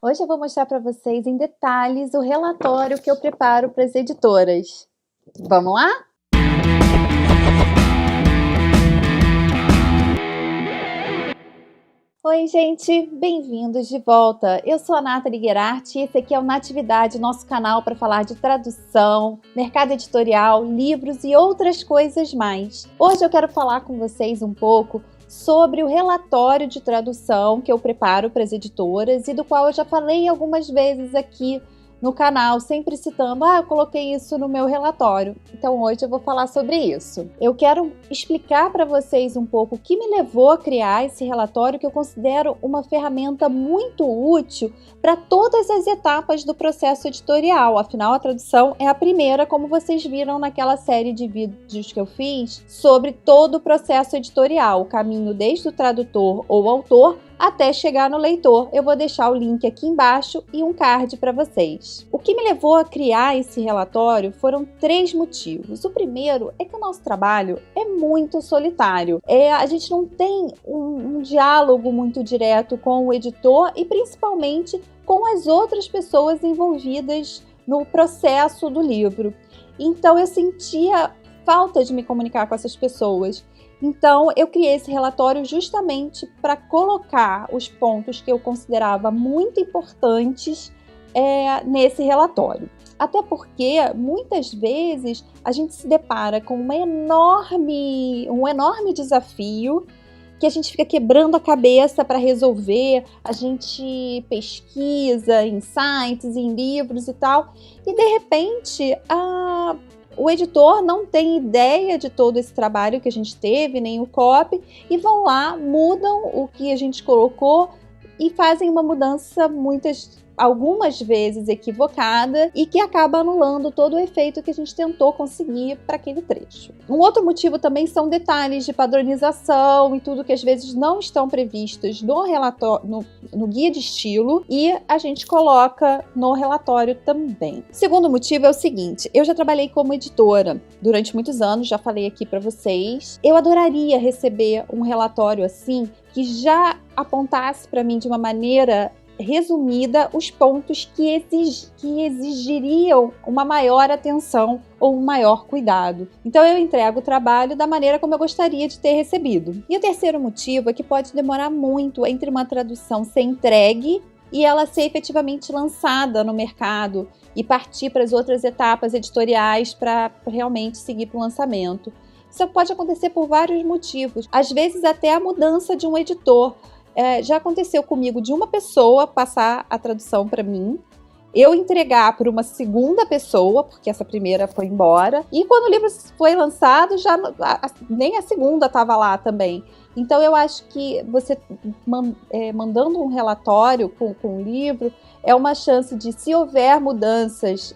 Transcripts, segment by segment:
Hoje eu vou mostrar para vocês em detalhes o relatório que eu preparo para as editoras. Vamos lá? Oi, gente! Bem-vindos de volta! Eu sou a Nathalie Guerart e esse aqui é o Natividade, nosso canal para falar de tradução, mercado editorial, livros e outras coisas mais. Hoje eu quero falar com vocês um pouco sobre o relatório de tradução que eu preparo para as editoras e do qual eu já falei algumas vezes aqui no canal, sempre citando, eu coloquei isso no meu relatório. Então hoje eu vou falar sobre isso. Eu quero explicar para vocês um pouco o que me levou a criar esse relatório, que eu considero uma ferramenta muito útil para todas as etapas do processo editorial. Afinal, a tradução é a primeira, como vocês viram naquela série de vídeos que eu fiz sobre todo o processo editorial, o caminho desde o tradutor ou autor até chegar no leitor. Eu vou deixar o link aqui embaixo e um card para vocês. O que me levou a criar esse relatório foram 3 motivos. O primeiro é que o nosso trabalho é muito solitário. A gente não tem um diálogo muito direto com o editor e principalmente com as outras pessoas envolvidas no processo do livro. Então eu sentia falta de me comunicar com essas pessoas. Então, eu criei esse relatório justamente para colocar os pontos que eu considerava muito importantes nesse relatório. Até porque, muitas vezes, a gente se depara com um enorme desafio que a gente fica quebrando a cabeça para resolver, a gente pesquisa em sites, em livros e tal, e de repente, o editor não tem ideia de todo esse trabalho que a gente teve, nem o copy, e vão lá, mudam o que a gente colocou e fazem uma mudança algumas vezes equivocada e que acaba anulando todo o efeito que a gente tentou conseguir para aquele trecho. Um outro motivo também são detalhes de padronização e tudo que às vezes não estão previstos no relatório, no guia de estilo, e a gente coloca no relatório também. O segundo motivo é o seguinte: eu já trabalhei como editora durante muitos anos, já falei aqui para vocês. Eu adoraria receber um relatório assim que já apontasse para mim de uma maneira resumida os pontos que exigiriam uma maior atenção ou um maior cuidado. Então eu entrego o trabalho da maneira como eu gostaria de ter recebido. E o terceiro motivo é que pode demorar muito entre uma tradução ser entregue e ela ser efetivamente lançada no mercado e partir para as outras etapas editoriais para realmente seguir para o lançamento. Isso pode acontecer por vários motivos, às vezes até a mudança de um editor. Já aconteceu comigo de uma pessoa passar a tradução para mim, eu entregar para uma segunda pessoa, porque essa primeira foi embora, e quando o livro foi lançado, nem a segunda estava lá também. Então eu acho que você mandando um relatório com o livro é uma chance de, se houver mudanças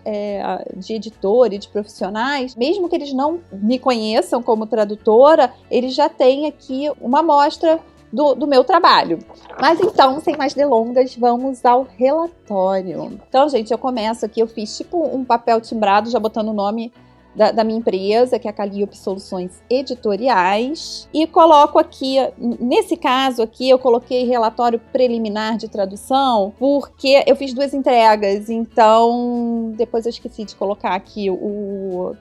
de editor e de profissionais, mesmo que eles não me conheçam como tradutora, eles já têm aqui uma amostra do meu trabalho. Mas então, sem mais delongas, vamos ao relatório. Então, gente, eu começo aqui, eu fiz tipo um papel timbrado, já botando o nome da minha empresa, que é a Calliope Soluções Editoriais, e coloco aqui, nesse caso aqui, eu coloquei relatório preliminar de tradução, porque eu fiz 2 entregas, então depois eu esqueci de colocar aqui o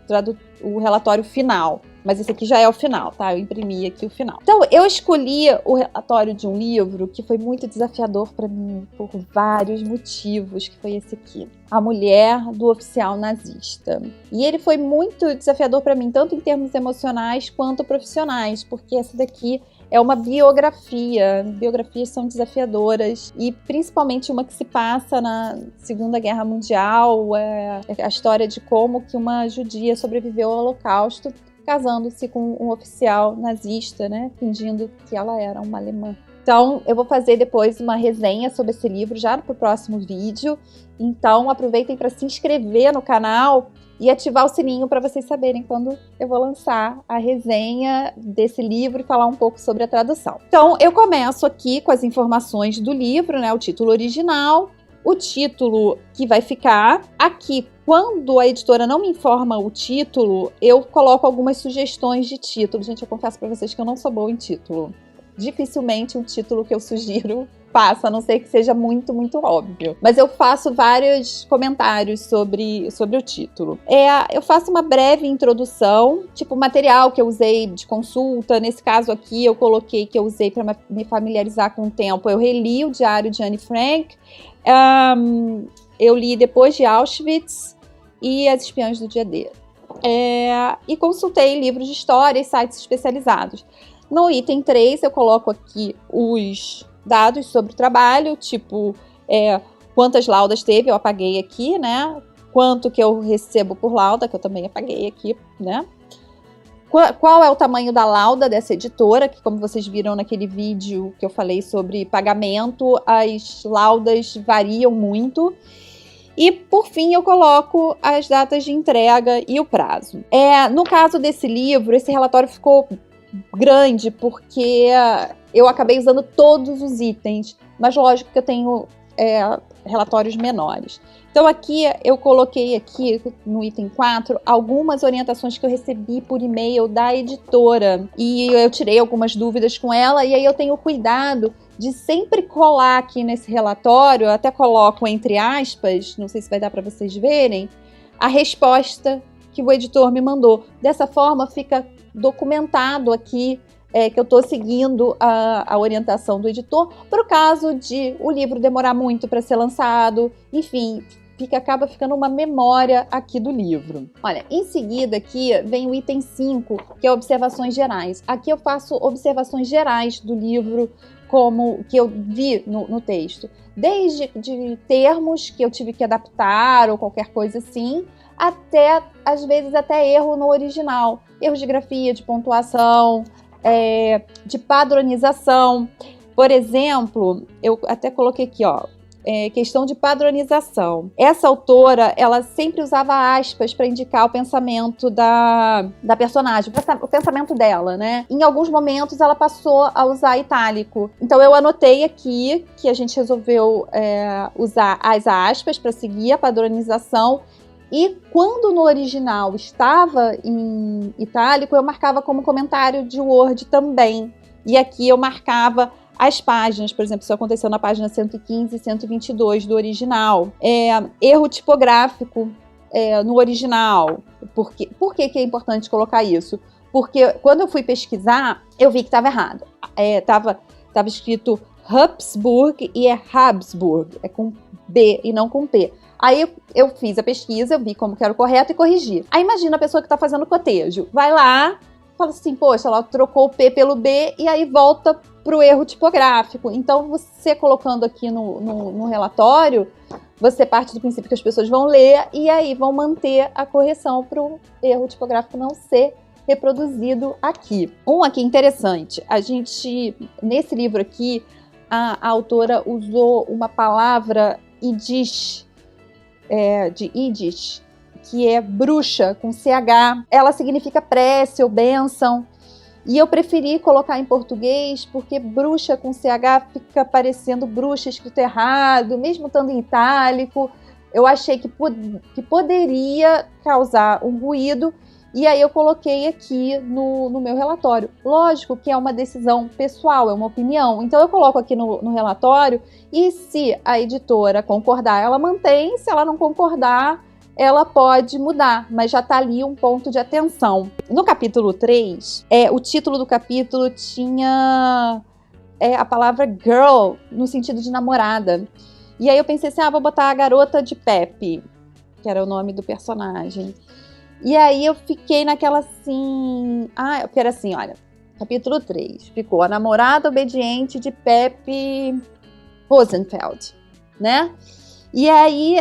relatório final. Mas esse aqui já é o final, tá? Eu imprimi aqui o final. Então, eu escolhi o relatório de um livro que foi muito desafiador para mim por vários motivos, que foi esse aqui: A Mulher do Oficial Nazista. E ele foi muito desafiador para mim, tanto em termos emocionais quanto profissionais, porque essa daqui é uma biografia. Biografias são desafiadoras, e principalmente uma que se passa na Segunda Guerra Mundial, a história de como que uma judia sobreviveu ao Holocausto, casando-se com um oficial nazista, né, fingindo que ela era uma alemã. Então, eu vou fazer depois uma resenha sobre esse livro já para o próximo vídeo. Então, aproveitem para se inscrever no canal e ativar o sininho para vocês saberem quando eu vou lançar a resenha desse livro e falar um pouco sobre a tradução. Então, eu começo aqui com as informações do livro, né, o título original, o título que vai ficar. Aqui, quando a editora não me informa o título, eu coloco algumas sugestões de título. Gente, eu confesso para vocês que eu não sou boa em título. Dificilmente um título que eu sugiro faço, a não ser que seja muito, muito óbvio. Mas eu faço vários comentários sobre o título. Eu faço uma breve introdução, tipo material que eu usei de consulta. Nesse caso aqui, eu coloquei que eu usei para me familiarizar com o tempo. Eu reli o Diário de Anne Frank, eu li Depois de Auschwitz e As Espiãs do Dia D. E consultei livros de história e sites especializados. No item 3, eu coloco aqui os dados sobre o trabalho, tipo, quantas laudas teve, eu apaguei aqui, né? Quanto que eu recebo por lauda, que eu também apaguei aqui, né? Qual é o tamanho da lauda dessa editora, que como vocês viram naquele vídeo que eu falei sobre pagamento, as laudas variam muito. E, por fim, eu coloco as datas de entrega e o prazo. No caso desse livro, esse relatório ficou grande, porque eu acabei usando todos os itens, mas lógico que eu tenho relatórios menores. Então aqui eu coloquei aqui no item 4 algumas orientações que eu recebi por e-mail da editora e eu tirei algumas dúvidas com ela, e aí eu tenho cuidado de sempre colar aqui nesse relatório, eu até coloco entre aspas, não sei se vai dar para vocês verem, a resposta que o editor me mandou. Dessa forma fica documentado aqui que eu estou seguindo a orientação do editor, para o caso de o livro demorar muito para ser lançado, enfim, acaba ficando uma memória aqui do livro. Olha, em seguida aqui vem o item 5, que é observações gerais. Aqui eu faço observações gerais do livro, como que eu vi no texto, desde de termos que eu tive que adaptar ou qualquer coisa assim, até, às vezes, até erro no original. Erros de grafia, de pontuação, de padronização. Por exemplo, eu até coloquei aqui, ó, questão de padronização. Essa autora, ela sempre usava aspas para indicar o pensamento da personagem, o pensamento dela, né? Em alguns momentos, ela passou a usar itálico. Então, eu anotei aqui que a gente resolveu usar as aspas para seguir a padronização. E quando no original estava em itálico, eu marcava como comentário de Word também. E aqui eu marcava as páginas, por exemplo, isso aconteceu na página 115 e 122 do original. Erro tipográfico no original. Por que é importante colocar isso? Porque quando eu fui pesquisar, eu vi que estava errado. Tava escrito Habsburg e é Habsburg, é com B e não com P. Aí eu fiz a pesquisa, eu vi como que era o correto e corrigi. Aí imagina a pessoa que está fazendo cotejo. Vai lá, fala assim, poxa, ela trocou o P pelo B e aí volta para o erro tipográfico. Então, você colocando aqui no relatório, você parte do princípio que as pessoas vão ler e aí vão manter a correção para o erro tipográfico não ser reproduzido aqui. Aqui interessante, nesse livro aqui, a autora usou uma palavra Yiddish, de Yiddish, que é bruxa, com CH. Ela significa prece ou bênção. E eu preferi colocar em português, porque bruxa com CH fica parecendo bruxa escrito errado, mesmo estando em itálico. Eu achei que poderia causar um ruído, e aí eu coloquei aqui no meu relatório. Lógico que é uma decisão pessoal, é uma opinião. Então eu coloco aqui no relatório, e se a editora concordar, ela mantém. Se ela não concordar, ela pode mudar, mas já está ali um ponto de atenção. No capítulo 3, o título do capítulo tinha a palavra girl, no sentido de namorada. E aí eu pensei assim, vou botar a garota de Pepe, que era o nome do personagem. E aí eu fiquei naquela assim... porque era assim, olha, capítulo 3, ficou a namorada obediente de Pepe Rosenfeld, né? E aí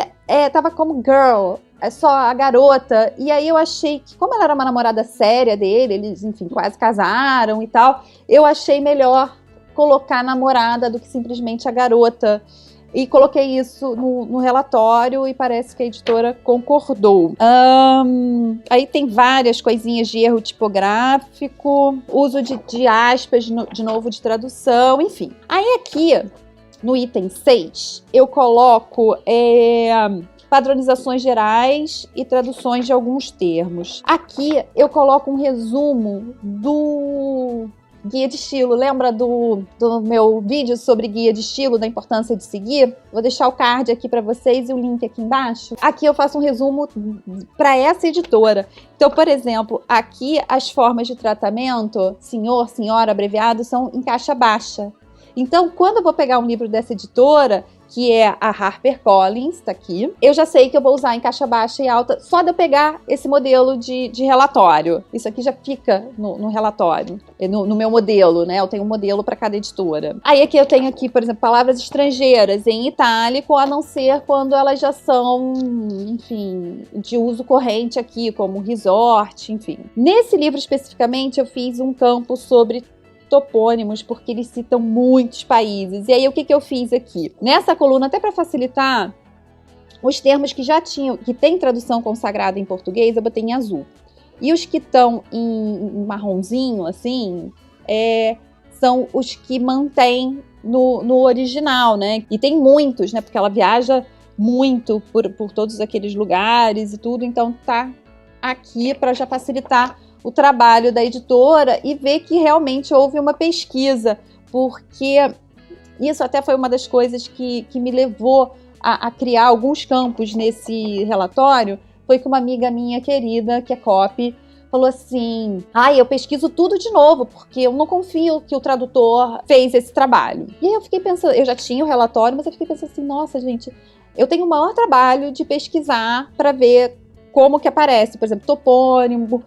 tava como girl, só a garota. E aí eu achei que, como ela era uma namorada séria dele, eles, enfim, quase casaram e tal, eu achei melhor colocar a namorada do que simplesmente a garota. E coloquei isso no relatório e parece que a editora concordou. Aí tem várias coisinhas de erro tipográfico, uso de aspas, de novo, de tradução, enfim. Aí aqui, no item 6, eu coloco padronizações gerais e traduções de alguns termos. Aqui eu coloco um resumo do guia de estilo. Lembra do meu vídeo sobre guia de estilo, da importância de seguir? Vou deixar o card aqui para vocês e o link aqui embaixo. Aqui eu faço um resumo para essa editora. Então, por exemplo, aqui as formas de tratamento, senhor, senhora, abreviado, são em caixa baixa. Então, quando eu vou pegar um livro dessa editora, que é a HarperCollins, tá aqui, eu já sei que eu vou usar em caixa baixa e alta, só de eu pegar esse modelo de relatório. Isso aqui já fica no relatório, no meu modelo, né? Eu tenho um modelo para cada editora. Aí aqui eu tenho aqui, por exemplo, palavras estrangeiras em itálico, a não ser quando elas já são, enfim, de uso corrente aqui, como resort, enfim. Nesse livro especificamente, eu fiz um campo sobre topônimos, porque eles citam muitos países. E aí, o que eu fiz aqui? Nessa coluna, até para facilitar, os termos que já tinham, que tem tradução consagrada em português, eu botei em azul. E os que estão em marronzinho, assim, são os que mantém no original, né? E tem muitos, né? Porque ela viaja muito por todos aqueles lugares e tudo, então tá aqui para já facilitar o trabalho da editora e ver que realmente houve uma pesquisa, porque isso até foi uma das coisas que me levou a criar alguns campos nesse relatório, foi que uma amiga minha querida, que é copy, falou assim, eu pesquiso tudo de novo, porque eu não confio que o tradutor fez esse trabalho. E aí eu fiquei pensando, eu já tinha o relatório, mas eu fiquei pensando assim, nossa gente, eu tenho o maior trabalho de pesquisar para ver como que aparece, por exemplo, topônimo,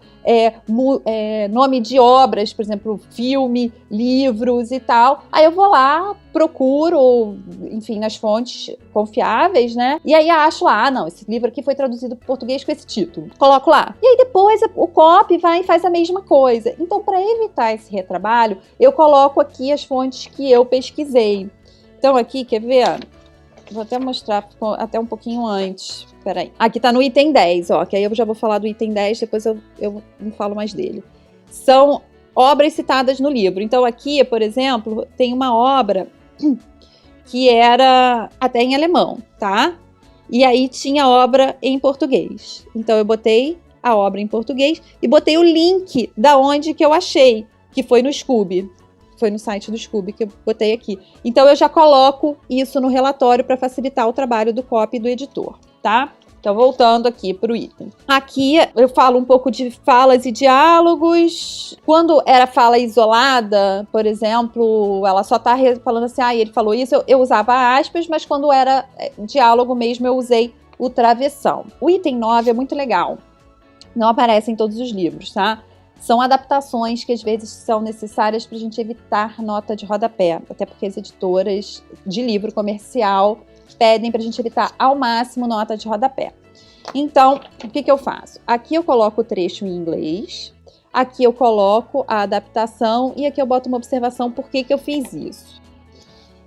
nome de obras, por exemplo, filme, livros e tal. Aí eu vou lá, procuro, enfim, nas fontes confiáveis, né? E aí acho lá, não, esse livro aqui foi traduzido para o português com esse título. Coloco lá. E aí depois o copy vai e faz a mesma coisa. Então, para evitar esse retrabalho, eu coloco aqui as fontes que eu pesquisei. Então aqui, quer ver? Vou até mostrar até um pouquinho antes. Peraí. Aqui tá no item 10, ó. Que aí eu já vou falar do item 10, depois eu não falo mais dele. São obras citadas no livro. Então aqui, por exemplo, tem uma obra que era até em alemão, tá? E aí tinha obra em português. Então eu botei a obra em português e botei o link da onde que eu achei, que foi no Scooby. Foi no site do Scooby que eu botei aqui. Então eu já coloco isso no relatório para facilitar o trabalho do copy e do editor, tá? Então voltando aqui para o item. Aqui eu falo um pouco de falas e diálogos. Quando era fala isolada, por exemplo, ela só tá falando assim, ele falou isso, eu usava aspas, mas quando era diálogo mesmo eu usei o travessão. O item 9 é muito legal. Não aparece em todos os livros, tá? São adaptações que às vezes são necessárias para a gente evitar nota de rodapé, até porque as editoras de livro comercial pedem para a gente evitar ao máximo nota de rodapé. Então, o que eu faço? Aqui eu coloco o trecho em inglês, aqui eu coloco a adaptação e aqui eu boto uma observação por que eu fiz isso.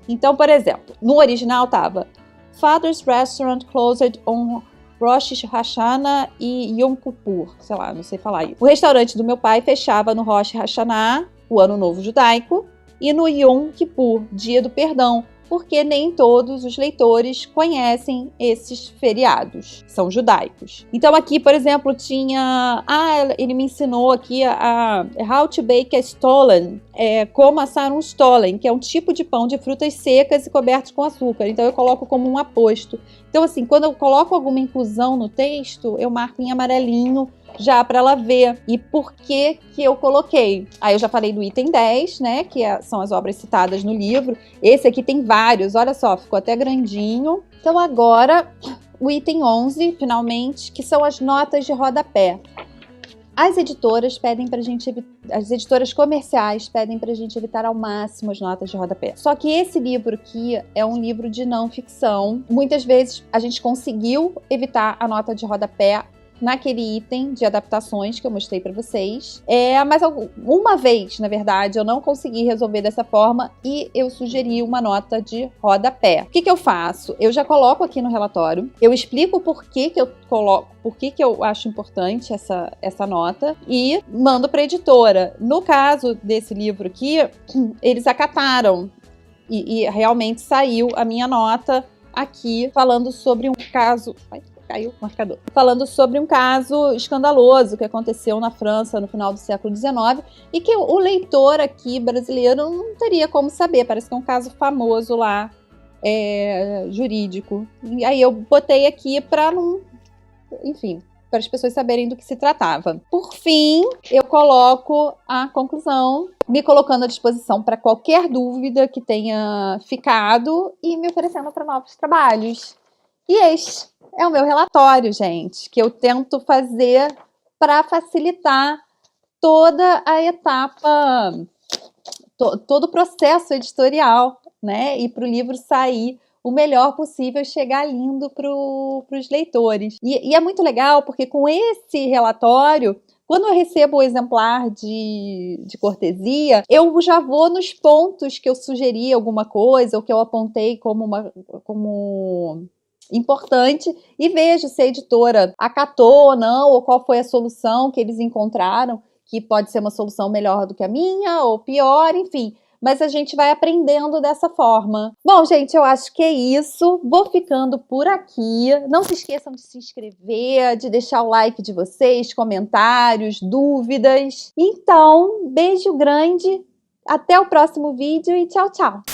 Então, por exemplo, no original estava Father's Restaurant closed on Rosh Hashanah e Yom Kippur, sei lá, não sei falar isso. O restaurante do meu pai fechava no Rosh Hashanah, o Ano Novo Judaico, e no Yom Kippur, Dia do Perdão, porque nem todos os leitores conhecem esses feriados, são judaicos. Então aqui, por exemplo, tinha... ele me ensinou aqui a how to bake a stollen, como assar um stollen, que é um tipo de pão de frutas secas e cobertos com açúcar. Então eu coloco como um aposto. Então assim, quando eu coloco alguma inclusão no texto, eu marco em amarelinho, já para ela ver. E por que eu coloquei? Aí eu já falei do item 10, né, que são as obras citadas no livro. Esse aqui tem vários, olha só, ficou até grandinho. Então agora, o item 11, finalmente, que são as notas de rodapé. As editoras pedem pra gente as editoras comerciais pedem pra gente evitar ao máximo as notas de rodapé. Só que esse livro aqui é um livro de não ficção. Muitas vezes a gente conseguiu evitar a nota de rodapé naquele item de adaptações que eu mostrei para vocês. Mas uma vez, na verdade, eu não consegui resolver dessa forma e eu sugeri uma nota de rodapé. O que eu faço? Eu já coloco aqui no relatório, eu explico por que eu coloco, por que eu acho importante essa nota e mando para a editora. No caso desse livro aqui, eles acataram e realmente saiu a minha nota aqui falando sobre um caso... caiu o marcador. Falando sobre um caso escandaloso que aconteceu na França no final do século XIX e que o leitor aqui brasileiro não teria como saber. Parece que é um caso famoso lá, jurídico. E aí eu botei aqui para não... Enfim, para as pessoas saberem do que se tratava. Por fim, eu coloco a conclusão, me colocando à disposição para qualquer dúvida que tenha ficado e me oferecendo para novos trabalhos. E este é o meu relatório, gente, que eu tento fazer para facilitar toda a etapa, todo o processo editorial, né? E para o livro sair o melhor possível, chegar lindo para os leitores. E é muito legal, porque com esse relatório, quando eu recebo o exemplar de cortesia, eu já vou nos pontos que eu sugeri alguma coisa, ou que eu apontei como importante, e vejo se a editora acatou ou não, ou qual foi a solução que eles encontraram, que pode ser uma solução melhor do que a minha, ou pior, enfim. Mas a gente vai aprendendo dessa forma. Bom, gente, eu acho que é isso. Vou ficando por aqui. Não se esqueçam de se inscrever, de deixar o like de vocês, comentários, dúvidas. Então, beijo grande, até o próximo vídeo e tchau, tchau!